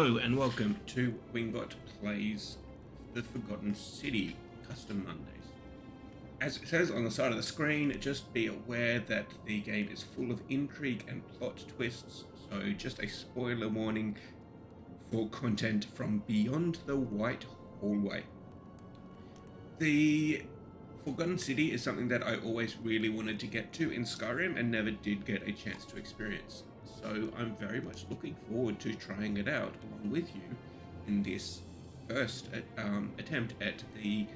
Hello and welcome to Wingot Plays The Forgotten City Custom Mondays. As it says on the side of the screen, just be aware that the game is full of intrigue and plot twists, so just a spoiler warning for content from beyond the White Hallway. The Forgotten City is something that I always really wanted to get to in Skyrim and never did get a chance to experience. So I'm very much looking forward to trying it out along with you in this first attempt at the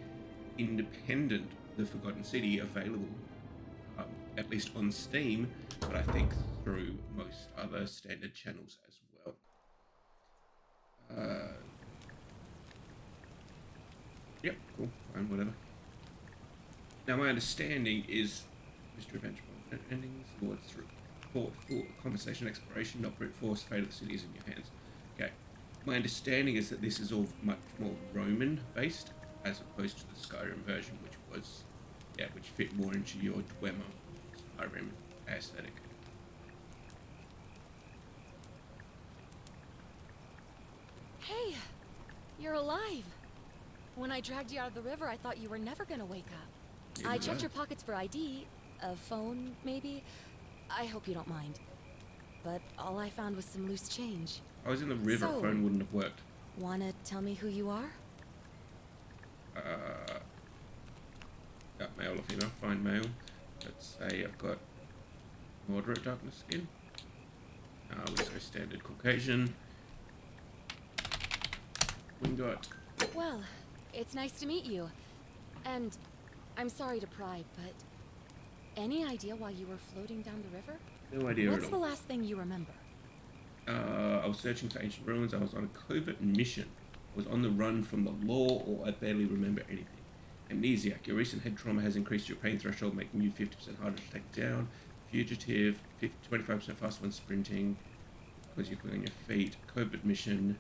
independent The Forgotten City, available at least on Steam, but I think through most other standard channels as well. Yep, cool, fine, whatever. Now my understanding is Mr. Adventure endings, Lord's through. For conversation exploration, not brute force, fate of the city is in your hands. Okay. My understanding is that this is all much more Roman based as opposed to the Skyrim version, which fit more into your Dwemer Skyrim aesthetic. Hey, you're alive. When I dragged you out of the river, I thought you were never gonna wake up. I checked your pockets for ID, a phone, maybe. I hope you don't mind. But all I found was some loose change. I was in the river, So, phone wouldn't have worked. Wanna tell me who you are? Got male or female, fine male. Let's say I've got moderate darkness skin. We'll say standard Caucasian. Wingot. Well, it's nice to meet you. And I'm sorry to pry, but any idea why you were floating down the river? No idea What's at the all. last thing you remember? I was searching for ancient ruins. I was on a covert mission. I was on the run from the law, or I barely remember anything. Amnesiac. Your recent head trauma has increased your pain threshold, making you 50% harder to take down. Fugitive. 25% faster when sprinting, because you're quick on your feet. Covert mission.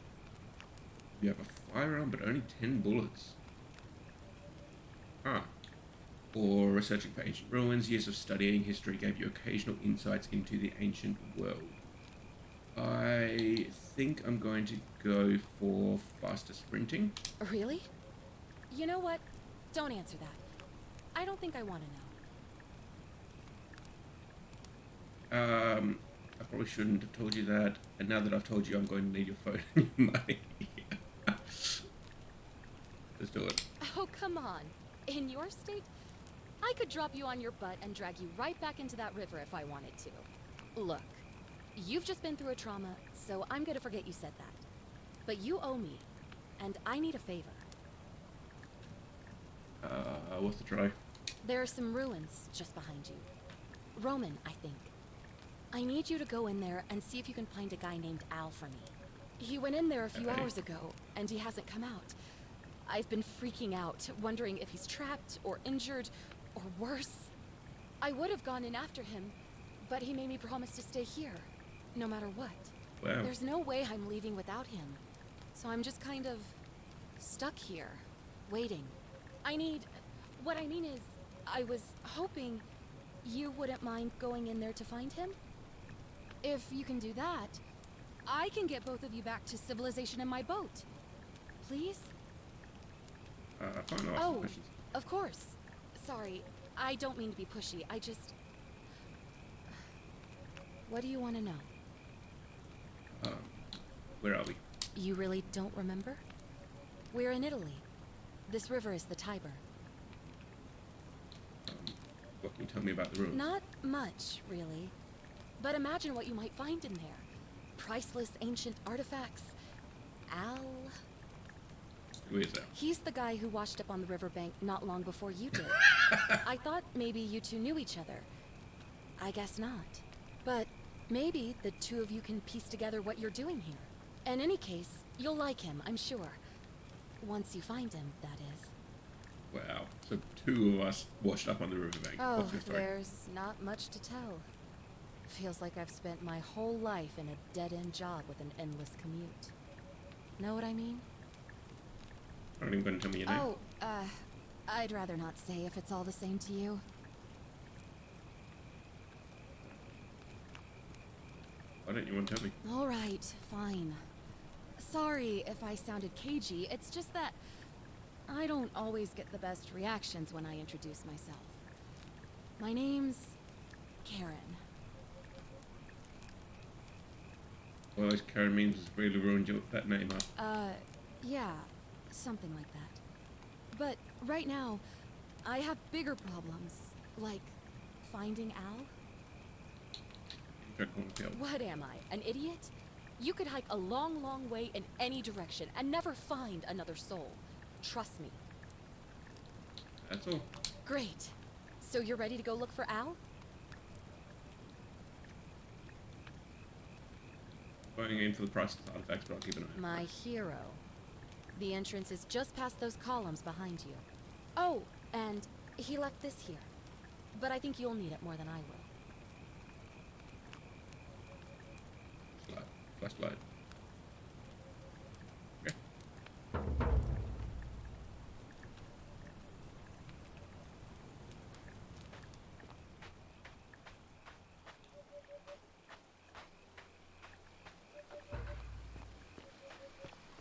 You have a firearm, but only 10 bullets. Or researching for ancient ruins. Years of studying history gave you occasional insights into the ancient world. I think I'm going to go for faster sprinting. Really? You know what? Don't answer that. I don't think I want to know. I probably shouldn't have told you that. And now that I've told you, I'm going to need your phone and your money. Let's do it. Oh, come on. In your state, I could drop you on your butt and drag you right back into that river if I wanted to. Look, you've just been through a trauma, so I'm gonna forget you said that. But you owe me, and I need a favor. What's the try? There are some ruins just behind you. Roman, I think. I need you to go in there and see if you can find a guy named Al for me. He went in there a few hours ago, and he hasn't come out. I've been freaking out, wondering if he's trapped or injured or worse. I would have gone in after him, but he made me promise to stay here, no matter what. Wow. There's no way I'm leaving without him, so I'm just kind of stuck here, waiting. What I mean is, I was hoping you wouldn't mind going in there to find him. If you can do that, I can get both of you back to civilization in my boat. Please? Fine, I'll ask some questions. Of course. Sorry, I don't mean to be pushy. What do you want to know? Where are we? You really don't remember? We're in Italy. This river is the Tiber. What can you tell me about the ruins? Not much, really. But imagine what you might find in there. Priceless ancient artifacts. Al... Who is that? He's the guy who washed up on the riverbank not long before you did. I thought maybe you two knew each other. I guess not. But maybe the two of you can piece together what you're doing here. In any case, you'll like him, I'm sure. Once you find him, that is. Wow. So two of us washed up on the riverbank. Oh, What's your story? there's not much to tell. Feels like I've spent my whole life in a dead-end job with an endless commute. Know what I mean? I'm not even going to tell me your name. Oh, I'd rather not say if it's all the same to you. Why don't you want to tell me? All right, fine. Sorry if I sounded cagey, it's just that I don't always get the best reactions when I introduce myself. My name's Karen. Well, those Karen memes has really ruined that name up. Yeah, something like that. But right now, I have bigger problems, like finding Al. What am I, an idiot? You could hike a long, long way in any direction and never find another soul. Trust me. That's all. Great. So you're ready to go look for Al? Going in for the priceless artifacts, but I'll keep an eye. My hero. The entrance is just past those columns behind you. Oh, and he left this here. But I think you'll need it more than I will. Flashlight. Okay.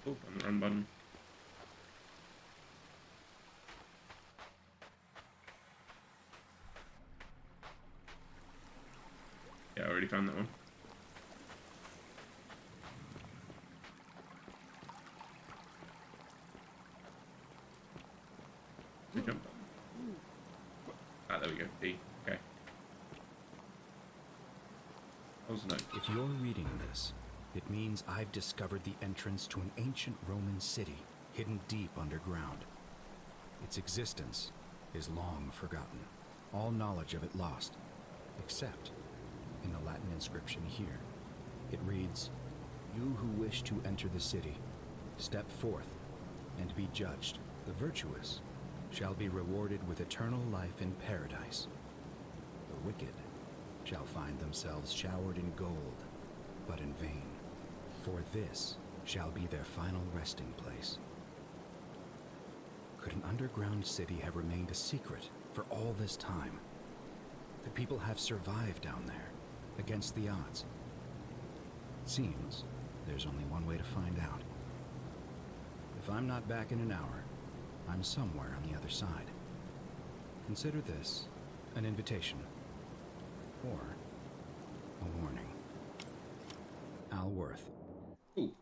Oh, on the run button. Yeah, I already found that one. We jump button. Ah, there we go. D. Okay. What was the note? If you're reading this, it means I've discovered the entrance to an ancient Roman city hidden deep underground. Its existence is long forgotten, all knowledge of it lost, except in the Latin inscription here. It reads, "You who wish to enter the city, step forth and be judged. The virtuous shall be rewarded with eternal life in paradise. The wicked shall find themselves showered in gold, but in vain. For this shall be their final resting place." Could an underground city have remained a secret for all this time? The people have survived down there, against the odds. It seems there's only one way to find out. If I'm not back in an hour, I'm somewhere on the other side. Consider this an invitation, or a warning. Al Worth. Ooh.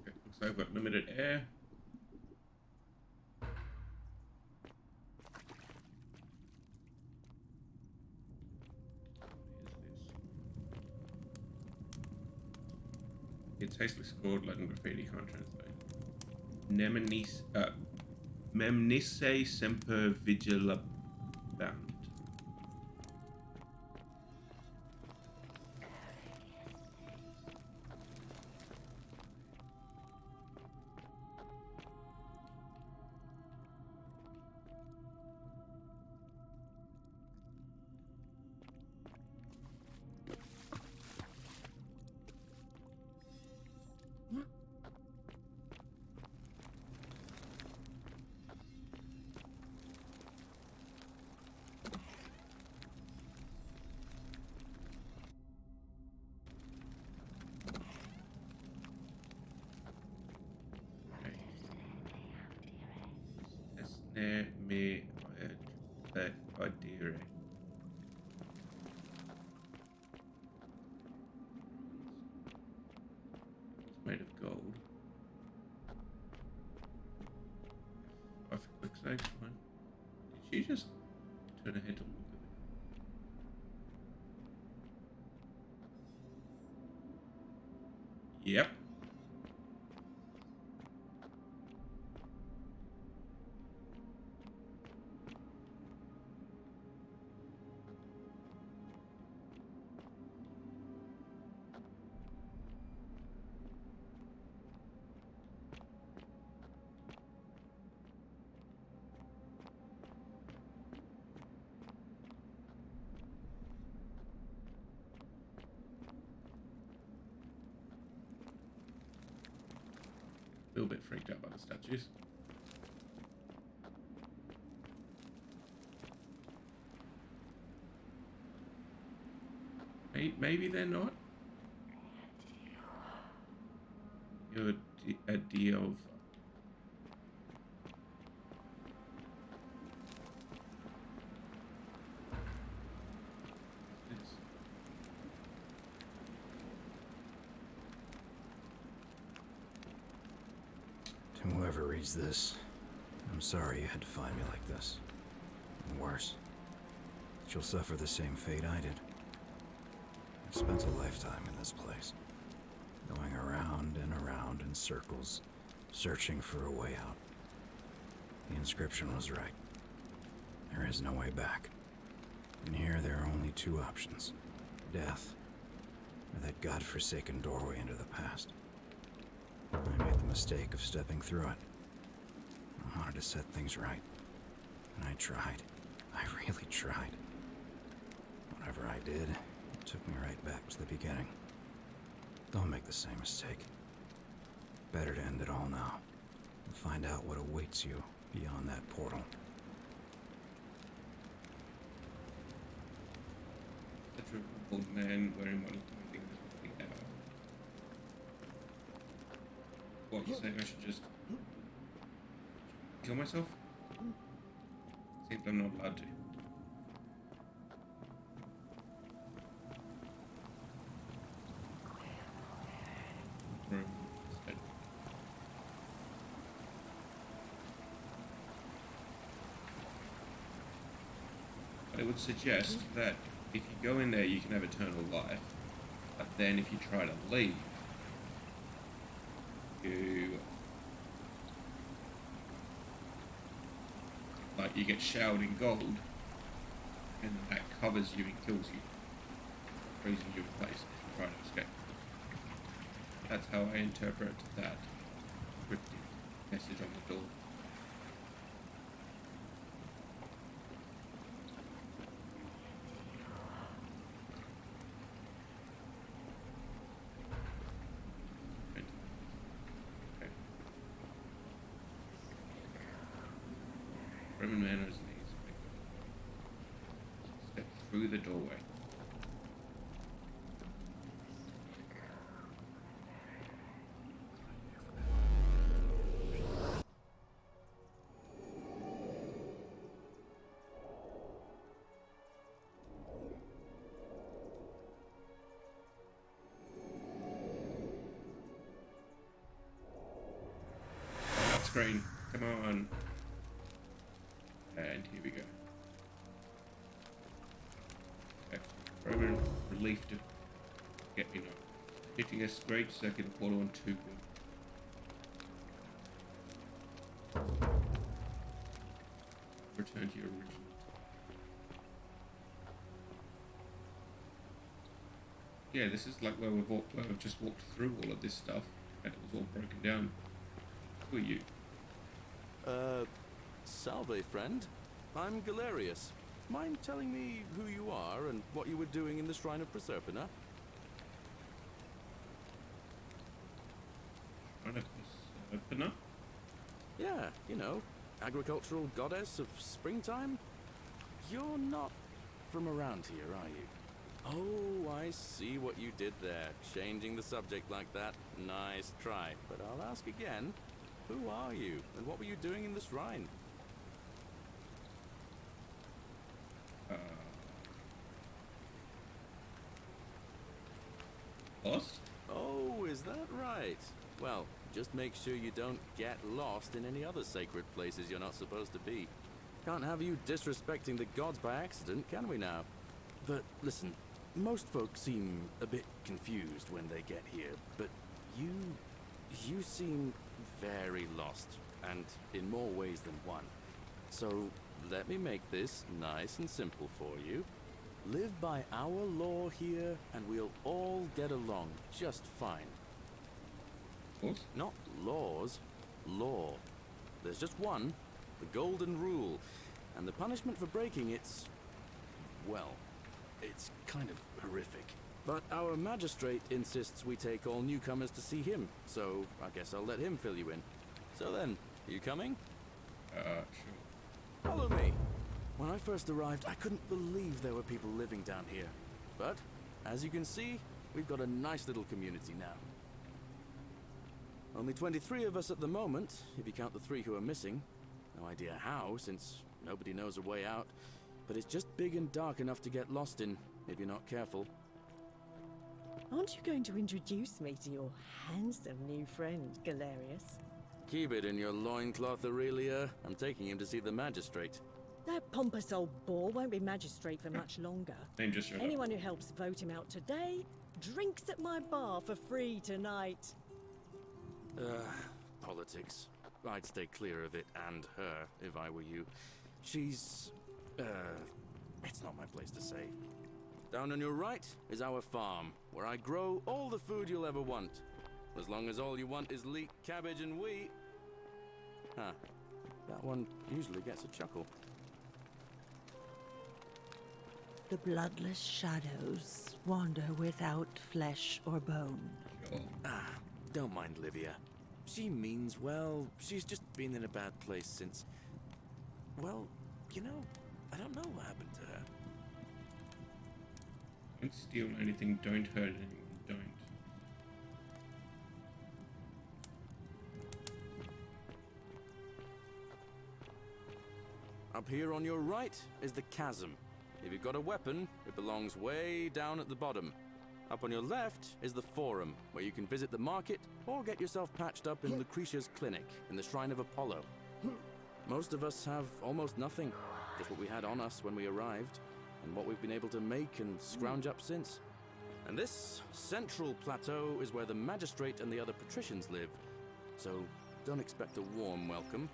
Okay, looks like I've got limited air. It's hastily scored Latin graffiti, can't translate. Memnisse semper vigilabant. Ne me adire. It's made of gold. Oh, for quick sakes, fine. Did she just turn her head to look at me? Yep. A little bit freaked out by the statues. maybe they're not. You're a deal. To whoever reads this, I'm sorry you had to find me like this. And worse, that you'll suffer the same fate I did. I've spent a lifetime in this place, going around and around in circles, searching for a way out. The inscription was right. There is no way back. And here there are only two options: death, or that godforsaken doorway into the past. I made the mistake of stepping through it. I wanted to set things right. And I tried. I really tried. Whatever I did, it took me right back to the beginning. Don't make the same mistake. Better to end it all now and find out what awaits you beyond that portal. Such a old man wearing one of my things pointing out. What, you saying I should just kill myself? Seems I'm not allowed to. I would suggest that if you go in there, you can have eternal life, but then if you try to leave, you get showered in gold, and that covers you and kills you, freezing you in place if you try to escape. That's how I interpret that cryptic message on the door. Roman manners needs step through the doorway. Screen, come on. And here we go. Okay. Roman relief to get hitting a great second portal on 2 good. Return to your original. Yeah, this is like where we've just walked through all of this stuff and it was all broken down. Who are you? Salve, friend. I'm Galerius. Mind telling me who you are and what you were doing in the Shrine of Proserpina? Shrine of Proserpina? Yeah, you know, agricultural goddess of springtime? You're not from around here, are you? Oh, I see what you did there. Changing the subject like that. Nice try. But I'll ask again. Who are you, and what were you doing in the shrine? Lost? Oh, is that right? Well, just make sure you don't get lost in any other sacred places you're not supposed to be. Can't have you disrespecting the gods by accident, can we now? But listen, most folks seem a bit confused when they get here, but you seem very lost, and in more ways than one. So, let me make this nice and simple for you. Live by our law here, and we'll all get along just fine. What? Not laws, law. There's just one, the golden rule, and the punishment for breaking it's, well, it's kind of horrific. But our magistrate insists we take all newcomers to see him, so I guess I'll let him fill you in. So then, you coming? Sure. Follow me. When I first arrived, I couldn't believe there were people living down here. But as you can see, we've got a nice little community now. Only 23 of us at the moment, if you count the 3 who are missing. No idea how, since nobody knows a way out, but it's just big and dark enough to get lost in, if you're not careful. Aren't you going to introduce me to your handsome new friend, Galerius? Keep it in your loincloth, Aurelia. I'm taking him to see the magistrate. That pompous old bore won't be magistrate for much longer. Name just showed up. Anyone who helps vote him out today drinks at my bar for free tonight. Politics. I'd stay clear of it and her, if I were you. She's... it's not my place to say. Down on your right is our farm, where I grow all the food you'll ever want. As long as all you want is leek, cabbage, and wheat. Huh. That one usually gets a chuckle. The bloodless shadows wander without flesh or bone. Sure. Don't mind Livia. She means well. She's just been in a bad place since... Well, you know, I don't know what happened to her. Don't steal anything, don't hurt anyone, don't. Up here on your right is the chasm. If you've got a weapon, it belongs way down at the bottom. Up on your left is the forum, where you can visit the market or get yourself patched up in Lucretia's clinic in the Shrine of Apollo. Most of us have almost nothing, just what we had on us when we arrived, and what we've been able to make and scrounge up since. And this central plateau is where the magistrate and the other patricians live, so don't expect a warm welcome.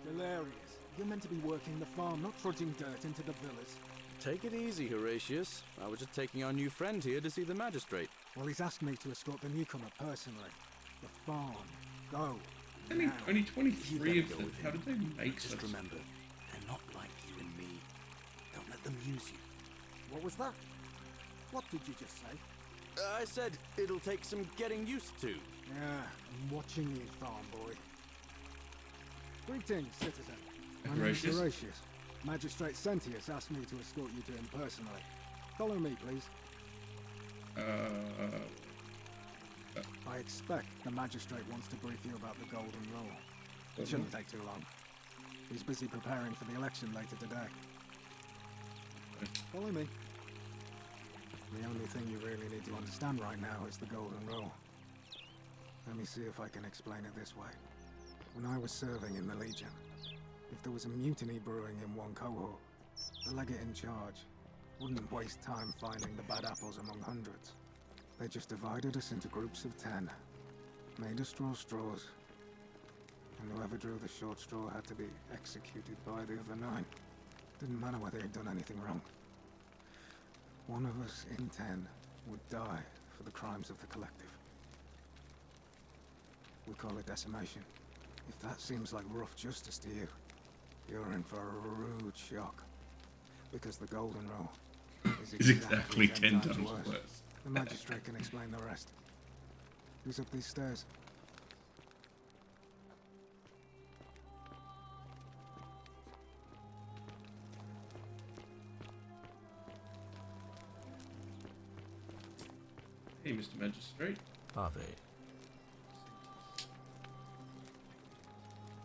Hilarious. You're meant to be working the farm, not trudging dirt into the villas. Take it easy, Horatius. I was just taking our new friend here to see the magistrate. Well, he's asked me to escort the newcomer personally. The farm. Go. Only Now. 23 You of better go them. with him. How did they make Just such... remember, they're not like you and me. Don't let them use you. What was that? What did you just say? I said it'll take some getting used to. Yeah, I'm watching you, farm boy. Greetings, citizen. My name's Horatius? Horatius. Magistrate Sentius asked me to escort you to him personally. Follow me, please. I expect the magistrate wants to brief you about the Golden Rule. It shouldn't take too long. He's busy preparing for the election later today. Follow me. The only thing you really need to understand right now is the Golden Rule. Let me see if I can explain it this way. When I was serving in the Legion, if there was a mutiny brewing in one cohort, the legate in charge wouldn't waste time finding the bad apples among hundreds. They just divided us into groups of 10, made us draw straws, and whoever drew the short straw had to be executed by the other 9. Didn't matter whether he'd done anything wrong. One of us in 10 would die for the crimes of the collective. We call it decimation. If that seems like rough justice to you, you're in for a rude shock. Because the Golden Rule is Is exactly 10 times worse. The magistrate can explain the rest. Who's up these stairs? Hey, Mr. Magistrate. Are they?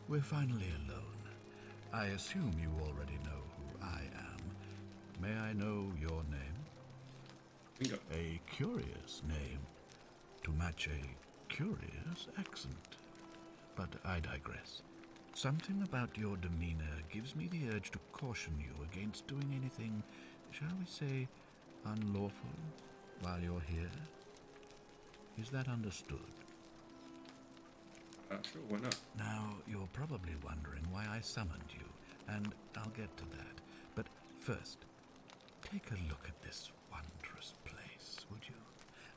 We're finally alone. I assume you already know who I am. May I know your name? Bingo. A curious name to match a curious accent. But I digress. Something about your demeanor gives me the urge to caution you against doing anything, shall we say, unlawful while you're here. Is that understood? Sure, why not? Now, you're probably wondering why I summoned you, and I'll get to that. But first, take a look at this wondrous place, would you?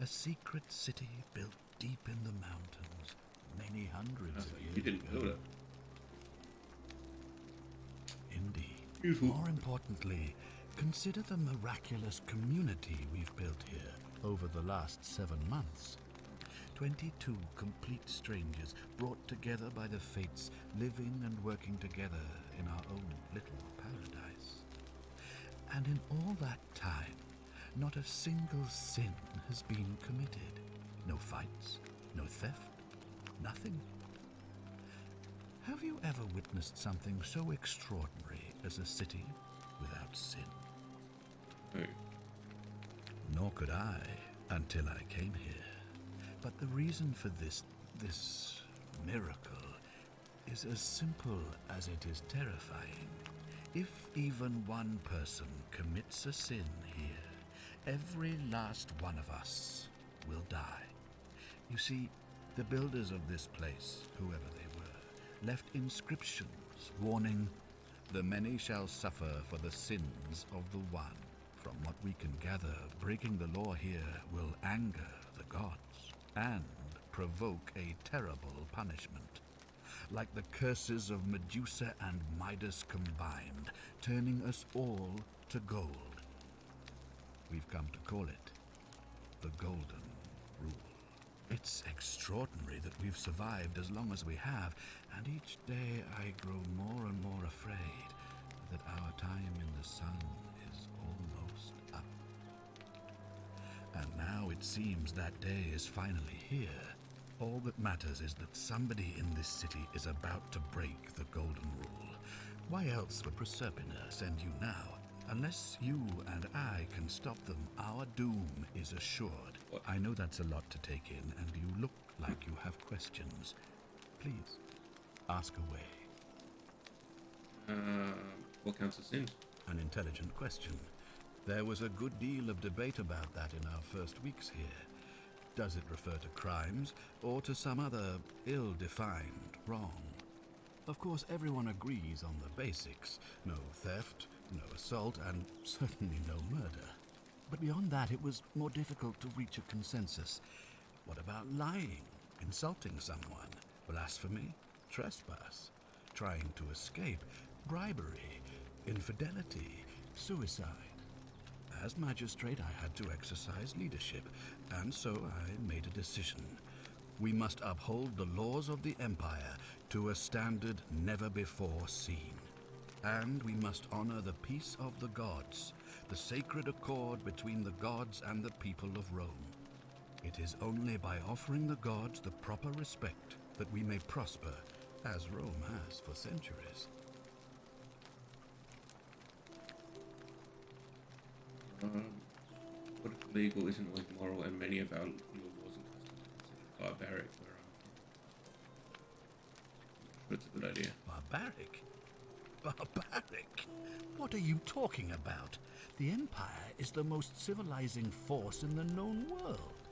A secret city built deep in the mountains, many hundreds of years You didn't build ago. it. Indeed. Beautiful. More importantly, consider the miraculous community we've built here over the last 7 months. 22 complete strangers brought together by the fates, living and working together in our own little paradise. And in all that time, not a single sin has been committed. No fights, no theft, nothing. Have you ever witnessed something so extraordinary as a city without sin? No. Nor could I until I came here. But the reason for this miracle is as simple as it is terrifying. If even one person commits a sin here, every last one of us will die. You see, the builders of this place, whoever they were, left inscriptions warning, "The many shall suffer for the sins of the one." From what we can gather, breaking the law here will anger the gods and provoke a terrible punishment. Like the curses of Medusa and Midas combined, turning us all to gold. We've come to call it the Golden Rule. It's extraordinary that we've survived as long as we have, and each day I grow more and more afraid that our time in the sun is almost up. And now it seems that day is finally here. All that matters is that somebody in this city is about to break the Golden Rule. Why else would Proserpina send you now? Unless you and I can stop them, our doom is assured. I know that's a lot to take in, and you look like you have questions. Please, ask away. What counts as sin? An intelligent question. There was a good deal of debate about that in our first weeks here. Does it refer to crimes, or to some other ill-defined wrong? Of course, everyone agrees on the basics. No theft, no assault, and certainly no murder. But beyond that, it was more difficult to reach a consensus. What about lying, insulting someone, blasphemy, trespass, trying to escape, bribery, infidelity, suicide? As magistrate, I had to exercise leadership, and so I made a decision. We must uphold the laws of the Empire to a standard never before seen. And we must honor the peace of the gods, the sacred accord between the gods and the people of Rome. It is only by offering the gods the proper respect that we may prosper, as Rome has for centuries. What if legal isn't always moral, and many of our laws and customs are considered barbaric where I'm from? It's a good idea. Barbaric? Barbaric? What are you talking about? The Empire is the most civilizing force in the known world.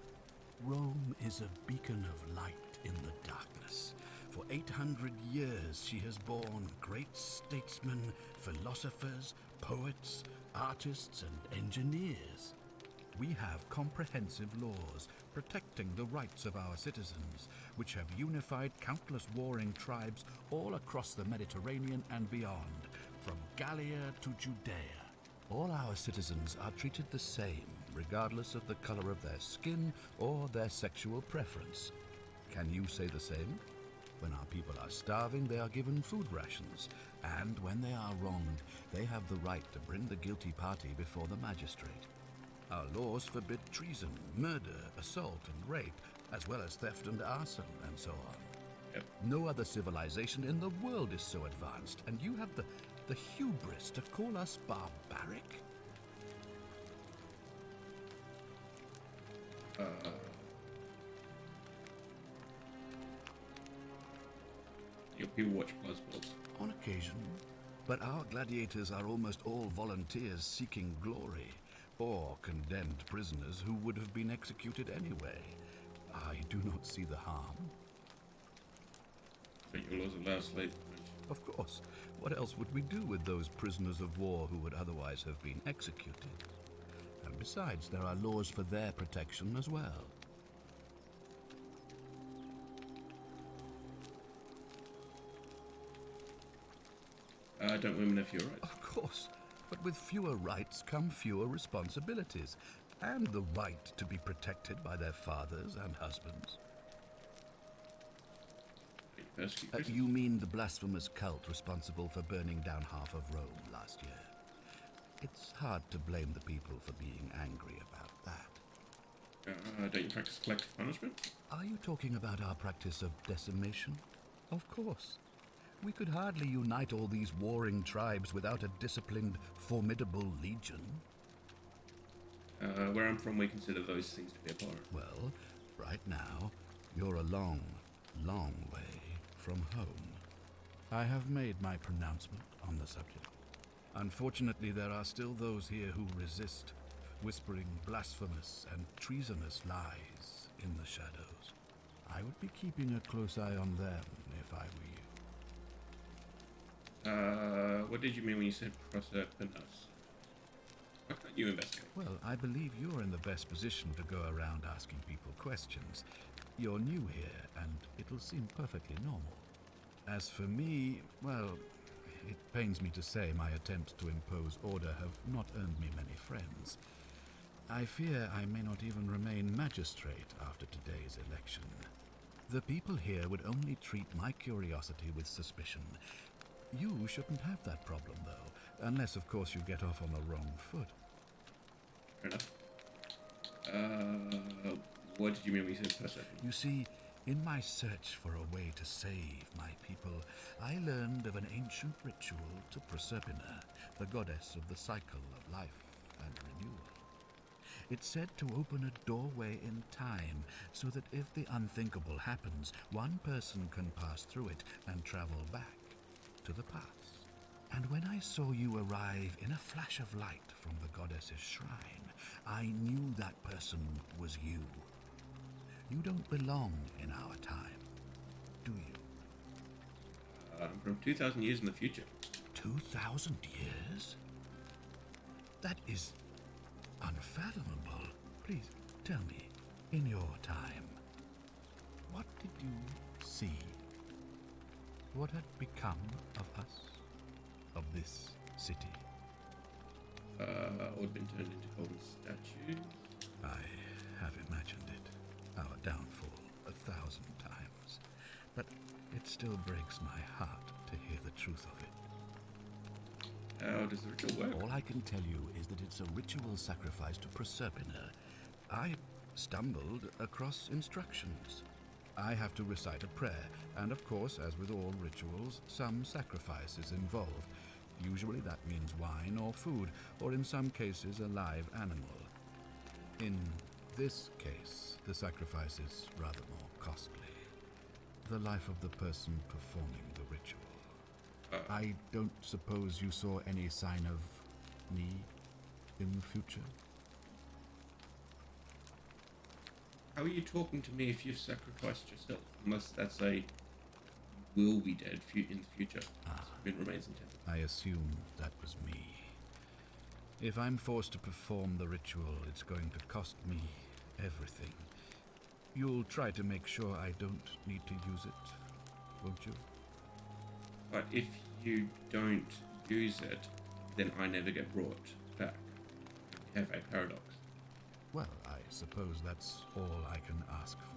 Rome is a beacon of light in the darkness. For 800 years she has borne great statesmen, philosophers, poets, artists, and engineers. We have comprehensive laws protecting the rights of our citizens, which have unified countless warring tribes all across the Mediterranean and beyond, from Gallia to Judea. All our citizens are treated the same, regardless of the color of their skin or their sexual preference. Can you say the same? When our people are starving, they are given food rations, and when they are wronged, they have the right to bring the guilty party before the magistrate. Our laws forbid treason, murder, assault, and rape, as well as theft and arson, and so on. Yep. No other civilization in the world is so advanced, and you have the hubris to call us barbaric? Your people watch Blood Sports. On occasion. But our gladiators are almost all volunteers seeking glory, or condemned prisoners who would have been executed anyway. I do not see the harm. But your laws allow slave marriage. Of course. What else would we do with those prisoners of war who would otherwise have been executed? And besides, there are laws for their protection as well. Don't women have fewer rights? Of course. But with fewer rights come fewer responsibilities, and the right to be protected by their fathers and husbands. You mean the blasphemous cult responsible for burning down half of Rome last year? It's hard to blame the people for being angry about that. Don't you practice collective punishment? Are you talking about our practice of decimation? Of course. We could hardly unite all these warring tribes without a disciplined, formidable legion. Where I'm from, we consider those things to be abhorrent. Well, right now, you're a long, long way from home. I have made my pronouncement on the subject. Unfortunately, there are still those here who resist, whispering blasphemous and treasonous lies in the shadows. I would be keeping a close eye on them if I were you. What did you mean when you said Proserpinus? Why can't you investigate? Well, I believe you're in the best position to go around asking people questions. You're new here, and it'll seem perfectly normal. As for me, well, it pains me to say my attempts to impose order have not earned me many friends. I fear I may not even remain magistrate after today's election. The people here would only treat my curiosity with suspicion. You shouldn't have that problem, though, unless, of course, you get off on the wrong foot. Fair enough. What did you mean when you said Persephone? You see, in my search for a way to save my people, I learned of an ancient ritual to Proserpina, the goddess of the cycle of life and renewal. It's said to open a doorway in time, so that if the unthinkable happens, one person can pass through it and travel back to the past. And when I saw you arrive in a flash of light from the goddess's shrine, I knew that person was you. You don't belong in our time, do you? I'm from 2,000 years in the future. 2,000 years? That is unfathomable. Please, tell me, in your time, what did you see? What had become of us? Of this city? All been turned into golden statues. I have imagined it, our downfall 1,000 times. But it still breaks my heart to hear the truth of it. How does the ritual work? All I can tell you is that it's a ritual sacrifice to Proserpina. I stumbled across instructions. I have to recite a prayer, and of course, as with all rituals, some sacrifice is involved. Usually that means wine or food, or in some cases a live animal. In this case, the sacrifice is rather more costly. The life of the person performing the ritual. I don't suppose you saw any sign of me in the future? How are you talking to me if you've sacrificed yourself? Unless that's a will be dead in the future. It remains intact. I assume that was me. If I'm forced to perform the ritual, it's going to cost me everything. You'll try to make sure I don't need to use it, won't you? But if you don't use it, then I never get brought back. We have a paradox. Well, I suppose that's all I can ask for.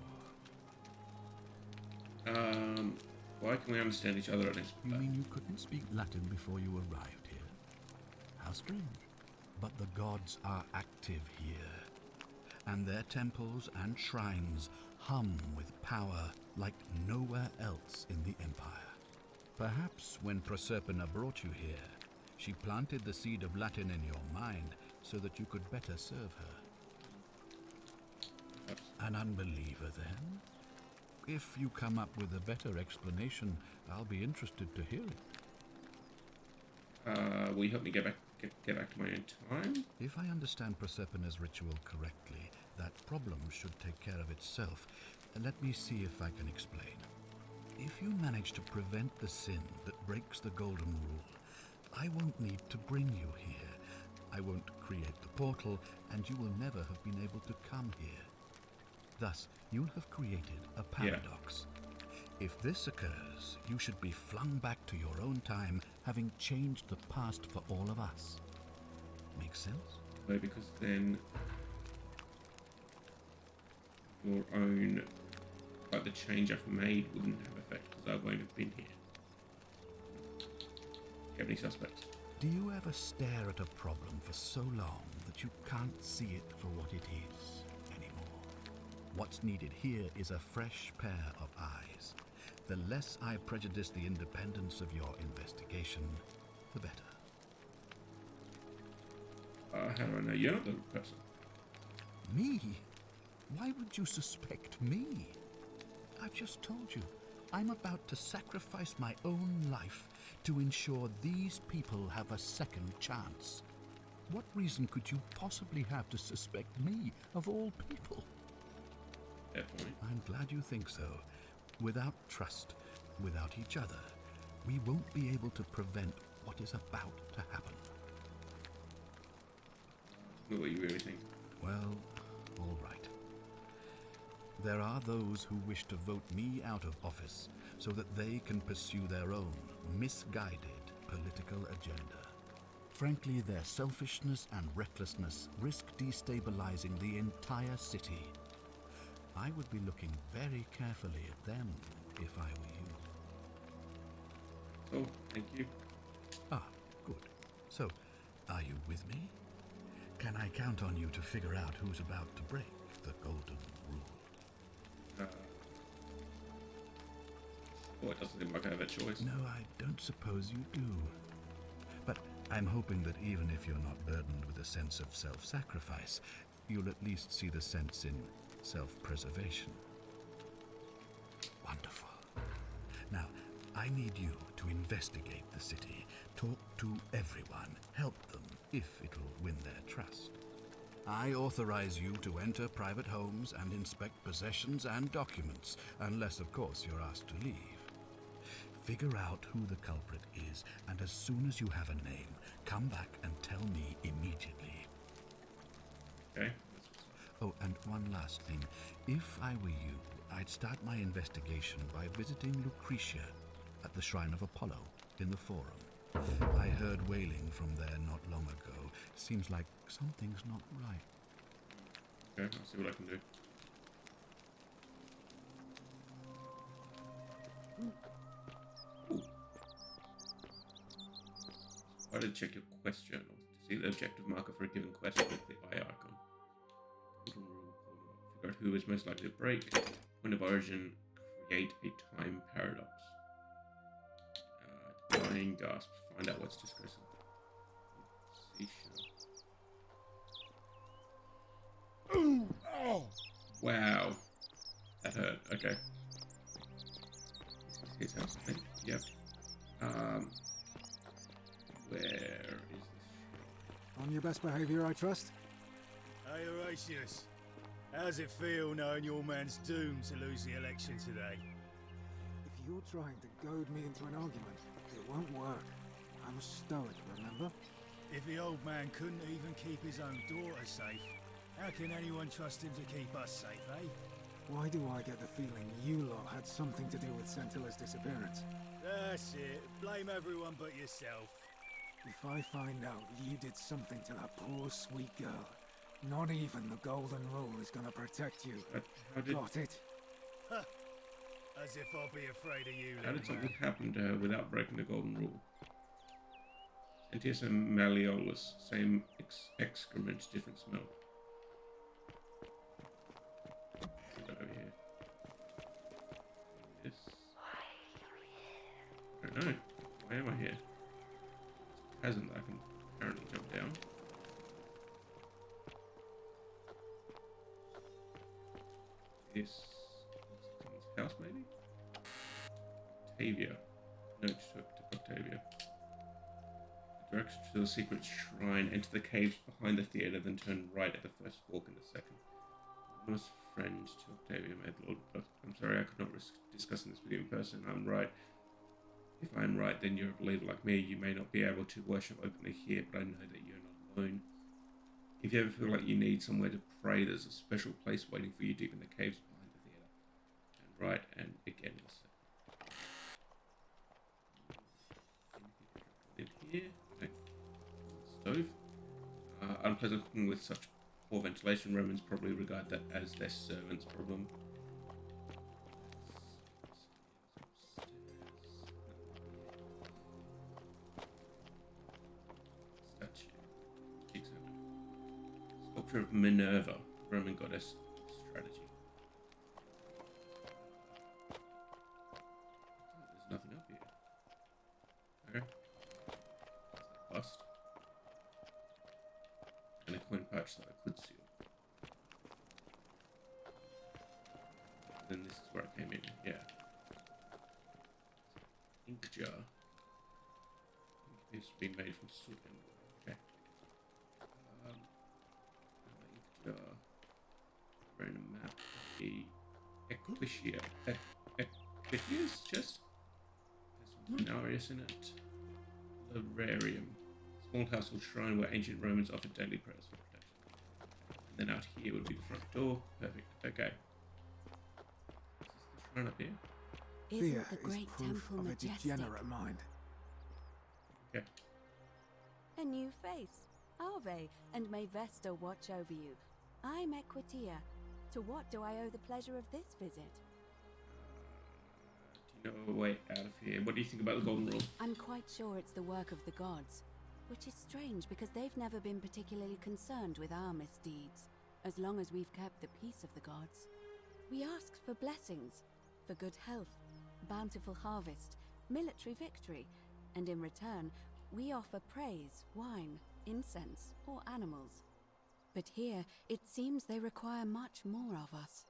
Why can we understand each other on this? You mean you couldn't speak Latin before you arrived here? How strange. But the gods are active here, and their temples and shrines hum with power like nowhere else in the Empire. Perhaps when Proserpina brought you here, she planted the seed of Latin in your mind so that you could better serve her. Perhaps. An unbeliever, then? If you come up with a better explanation, I'll be interested to hear it. Will you help me get back to my own time? If I understand Proserpina's ritual correctly, that problem should take care of itself. Let me see if I can explain. If you manage to prevent the sin that breaks the Golden Rule, I won't need to bring you here. I won't create the portal, and you will never have been able to come here. Thus, you'll have created a paradox. If this occurs, you should be flung back to your own time, having changed the past for all of us. Make sense? No, because then your own, like the change I've made, wouldn't have effect because I won't have been here. Do you have any suspects? Do you ever stare at a problem for so long that you can't see it for what it is anymore? What's needed here is a fresh pair of eyes. The less I prejudice the independence of your investigation, the better. How do I know you're not the person? Me? Why would you suspect me? I've just told you, I'm about to sacrifice my own life to ensure these people have a second chance. What reason could you possibly have to suspect me, of all people? Fair point. I'm glad you think so. Without trust, without each other, we won't be able to prevent what is about to happen. What do you really think? Well, all right. There are those who wish to vote me out of office so that they can pursue their own misguided political agenda. Frankly, their selfishness and recklessness risk destabilizing the entire city. I would be looking very carefully at them if I were you. Oh, thank you. Ah, good. So, are you with me? Can I count on you to figure out who's about to break the golden rule? Well, it doesn't seem like I have a choice. No, I don't suppose you do. But I'm hoping that even if you're not burdened with a sense of self-sacrifice, you'll at least see the sense in self-preservation. Wonderful. Now, I need you to investigate the city, talk to everyone, help them if it'll win their trust. I authorize you to enter private homes and inspect possessions and documents, unless, of course, you're asked to leave. Figure out who the culprit is, and as soon as you have a name, come back and tell me immediately. Okay. Oh, and one last thing. If I were you, I'd start my investigation by visiting Lucretia at the Shrine of Apollo in the Forum. I heard wailing from there not long ago. Seems like something's not right. Okay, I'll see what I can do. Ooh. Why did check your quest journal to see the objective marker for a given quest with the eye icon? Golden rule. Figure out who is most likely to break. Point of origin. Create a time paradox. Dying gasp. Find out what's disgraceful. See, sure. Wow. That hurt. Okay. His house, I think. Yep. Where is this? On your best behavior, I trust? Hey Horatius, how's it feel knowing your man's doomed to lose the election today? If you're trying to goad me into an argument, it won't work. I'm a stoic, remember? If the old man couldn't even keep his own daughter safe, how can anyone trust him to keep us safe, eh? Why do I get the feeling you lot had something to do with Centilla's disappearance? That's it. Blame everyone but yourself. If I find out you did something to that poor sweet girl, not even the Golden Rule is gonna protect you. How did, Got it? As if I'll be afraid of you, how did little something man. happen to her without breaking the golden rule? Sentius and Malleolus, same excrement, different smell. Put that over here. This. I don't know. Why am I here? It's a chasm that I can apparently jump down. This. Someone's house, maybe? Octavia. Note to Octavia. Direction to the secret shrine. Enter the caves behind the theatre, then turn right at the first fork in the second. Anonymous friend to Octavia, made Lord. But I'm sorry, I could not risk discussing this with you in person. I'm right. If I'm right, then you're a believer like me. You may not be able to worship openly here, but I know that you're not alone. If you ever feel like you need somewhere to pray, there's a special place waiting for you deep in the caves behind the theatre. Turn right, and again in a second. Anything in here? Stove. Unpleasant cooking with such poor ventilation. Romans probably regard that as their servant's problem. Sculpture of Minerva, Roman goddess strategy. There's nothing up here. Okay. Bust. And a coin pouch that I could seal. Then this is where I came in, yeah. Ink jar. Ink piece being made from soot and wood. Okay. Ink jar. Wearing a map. The Equitia. Equitia's chest? There's Denarius in it. Lararium. Small household shrine where ancient Romans offered daily prayers for protection. And then out here would be the front door. Perfect. Okay. Is this the shrine up here? Fear Isn't the is great proof temple of a majestic? degenerate mind. Okay. A new face. Ave, and may Vesta watch over you. I'm Equitia. To what do I owe the pleasure of this visit? Do you know a way out of here? What do you think about the golden rule? I'm quite sure it's the work of the gods, which is strange because they've never been particularly concerned with our misdeeds, as long as we've kept the peace of the gods. We ask for blessings, for good health, bountiful harvest, military victory, and in return, we offer praise, wine, incense, or animals. But here, it seems they require much more of us.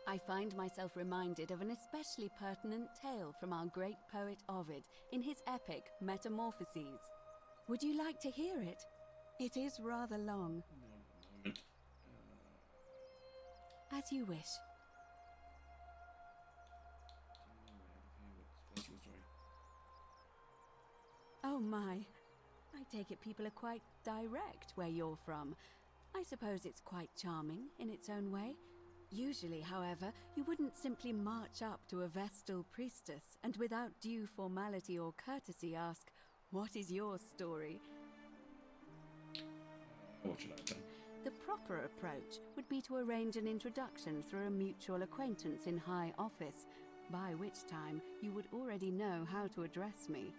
I find myself reminded of an especially pertinent tale from our great poet Ovid in his epic Metamorphoses. Would you like to hear it? It is rather long. Not at the moment. As you wish. What's your story? Oh my. I take it people are quite direct where you're from. I suppose it's quite charming in its own way. Usually, however, you wouldn't simply march up to a Vestal priestess and without due formality or courtesy ask, "What is your story?" What should I have done? The proper approach would be to arrange an introduction through a mutual acquaintance in high office, by which time you would already know how to address me.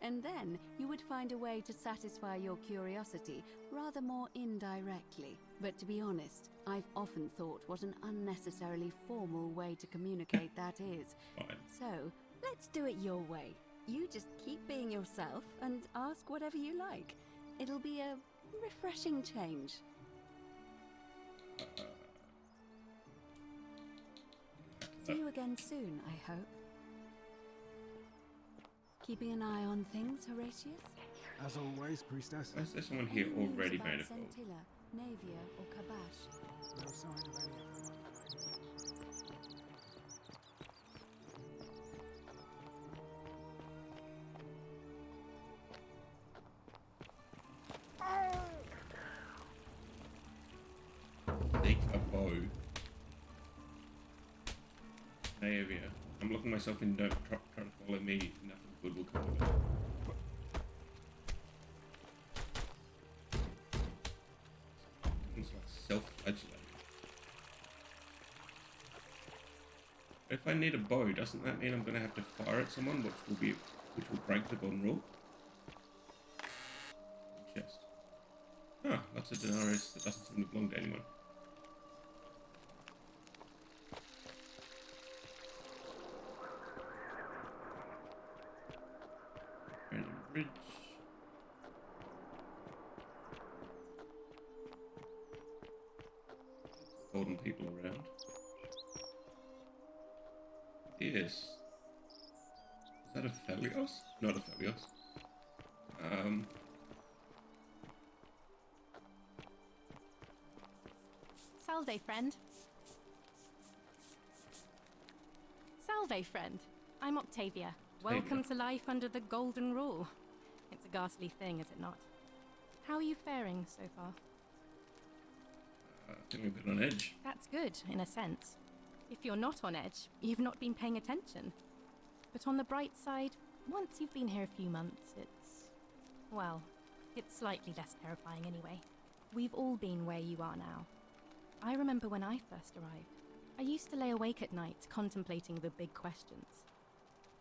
And then you would find a way to satisfy your curiosity rather more indirectly. But to be honest, I've often thought what an unnecessarily formal way to communicate that is. Fine. So, let's do it your way. You just keep being yourself and ask whatever you like. It'll be a refreshing change. See you again soon, I hope. Keeping an eye on things, Horatius? As always, priestess. Why is there someone here Any news already about made of gold? Scintilla, Navia, or Kabash? No sign of any of them, I'm afraid. Take a bow. Navia. I'm locking myself in. Don't try to follow me. Nothing good will come of it. It's like self-flagellating. If I need a bow, doesn't that mean I'm going to have to fire at someone, which will break the golden rule? Chest. Ah, lots of denarius that doesn't seem to belong to anyone. Random bridge. Golden people around. Yes. Is that a Phalios? Not a Phalios. Salve, friend. Salve, friend. I'm Octavia. Welcome to life under the Golden Rule. It's a ghastly thing, is it not? How are you faring so far? Feeling a bit on edge. That's good, in a sense. If you're not on edge, you've not been paying attention. But on the bright side, once you've been here a few months, it's slightly less terrifying anyway. We've all been where you are now. I remember when I first arrived. I used to lay awake at night contemplating the big questions.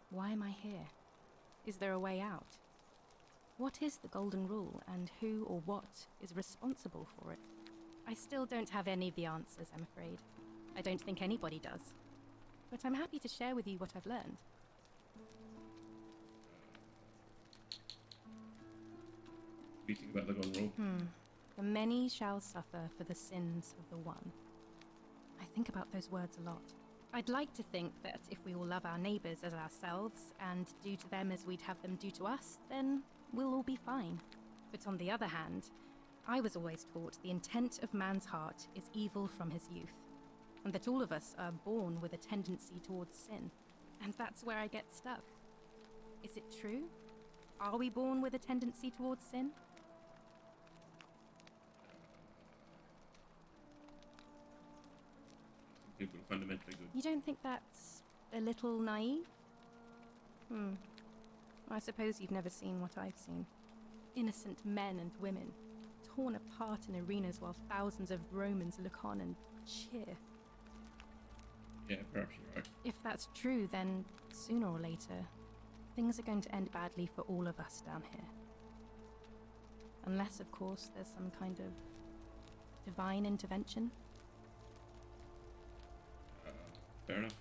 Why am I here? Is there a way out? What is the Golden Rule, and who or what is responsible for it? I still don't have any of the answers, I'm afraid. I don't think anybody does. But I'm happy to share with you what I've learned. What do you think about the golden rule? The many shall suffer for the sins of the one. I think about those words a lot. I'd like to think that if we all love our neighbours as ourselves and do to them as we'd have them do to us, then we'll all be fine. But on the other hand, I was always taught the intent of man's heart is evil from his youth, and that all of us are born with a tendency towards sin. And that's where I get stuck. Is it true? Are we born with a tendency towards sin? People are fundamentally good. You don't think that's a little naive? I suppose you've never seen what I've seen. Innocent men and women, torn apart in arenas while thousands of Romans look on and cheer. Yeah, perhaps you're right. If that's true, then sooner or later, things are going to end badly for all of us down here. Unless, of course, there's some kind of divine intervention. Fair enough.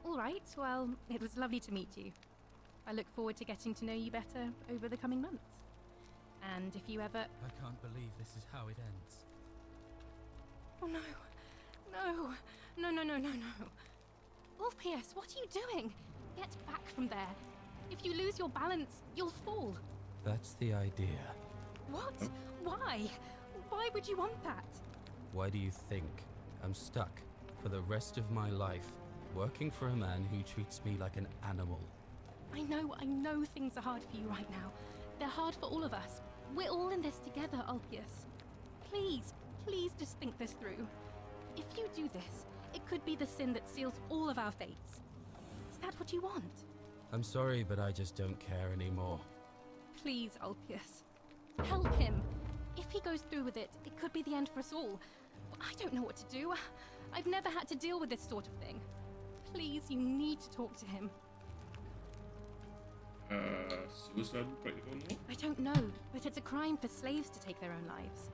All right, well, it was lovely to meet you. I look forward to getting to know you better over the coming months. And if you ever... I can't believe this is how it ends. Oh no. No. No, no, no, no, no. Ulpius, what are you doing? Get back from there. If you lose your balance, you'll fall. That's the idea. What? Why? Why would you want that? Why do you think I'm stuck for the rest of my life working for a man who treats me like an animal? I know things are hard for you right now. They're hard for all of us. We're all in this together, Ulpius. Please, please just think this through. If you do this, it could be the sin that seals all of our fates. Is that what you want? I'm sorry, but I just don't care anymore. Please, Ulpius. Help him. If he goes through with it, it could be the end for us all. I don't know what to do. I've never had to deal with this sort of thing. Please, you need to talk to him. Suicide would break the golden rule? I don't know, but it's a crime for slaves to take their own lives.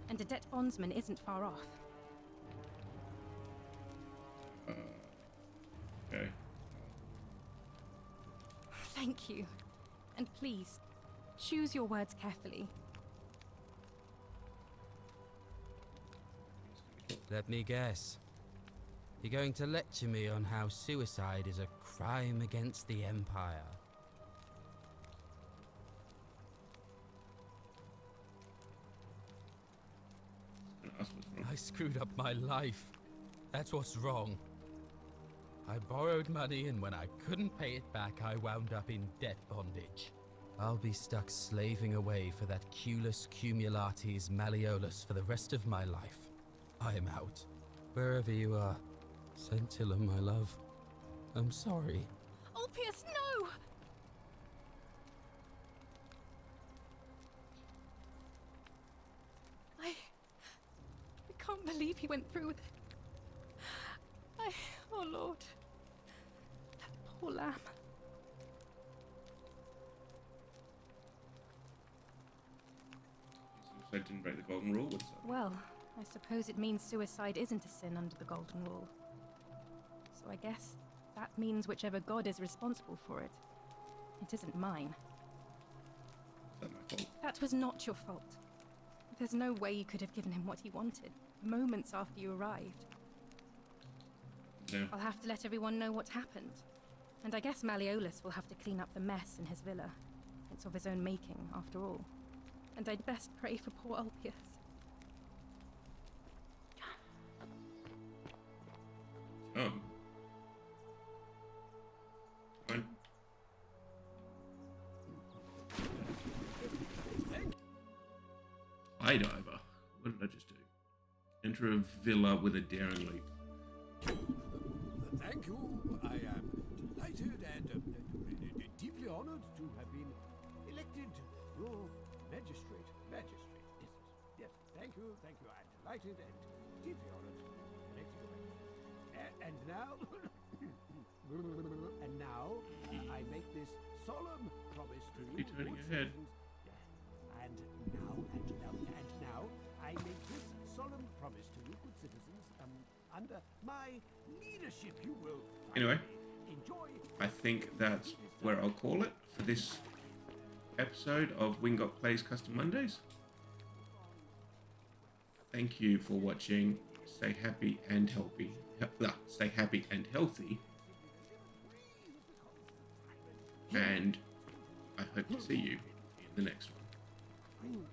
And a debt bondsman isn't far off. Okay. Thank you. And please, choose your words carefully. Let me guess. You're going to lecture me on how suicide is a crime against the Empire. That's what's wrong. I screwed up my life. That's what's wrong. I borrowed money, and when I couldn't pay it back, I wound up in debt bondage. I'll be stuck slaving away for that Culus Cumulatis Malleolus for the rest of my life. I am out. Wherever you are, Scintilla, my love, I'm sorry. Ulpius, no! I can't believe he went through with it. Oh Lord. That poor lamb. Suicide didn't break the golden rule. What's that? Well, I suppose it means suicide isn't a sin under the Golden Rule. So I guess that means whichever god is responsible for it. It isn't mine. Is that my fault? That was not your fault. There's no way you could have given him what he wanted, moments after you arrived. No. I'll have to let everyone know what happened. And I guess Malleolus will have to clean up the mess in his villa. It's of his own making, after all. And I'd best pray for poor Ulpius. Fine. High diver. What did I just do? Enter a villa with a daring leap. Thank you. I am delighted and deeply honored to have been elected your magistrate. Magistrate. Yes. Thank you. Thank you. I'm delighted and deeply honored to be elected your magistrate. And now, I make this solemn promise to you. You're turning your head. And now, I Under my leadership, you will Anyway, enjoy. I think that's where I'll call it for this episode of Wingot Plays Custom Mondays. Thank you for watching. Stay happy and healthy. Stay happy and healthy. And I hope to see you in the next one.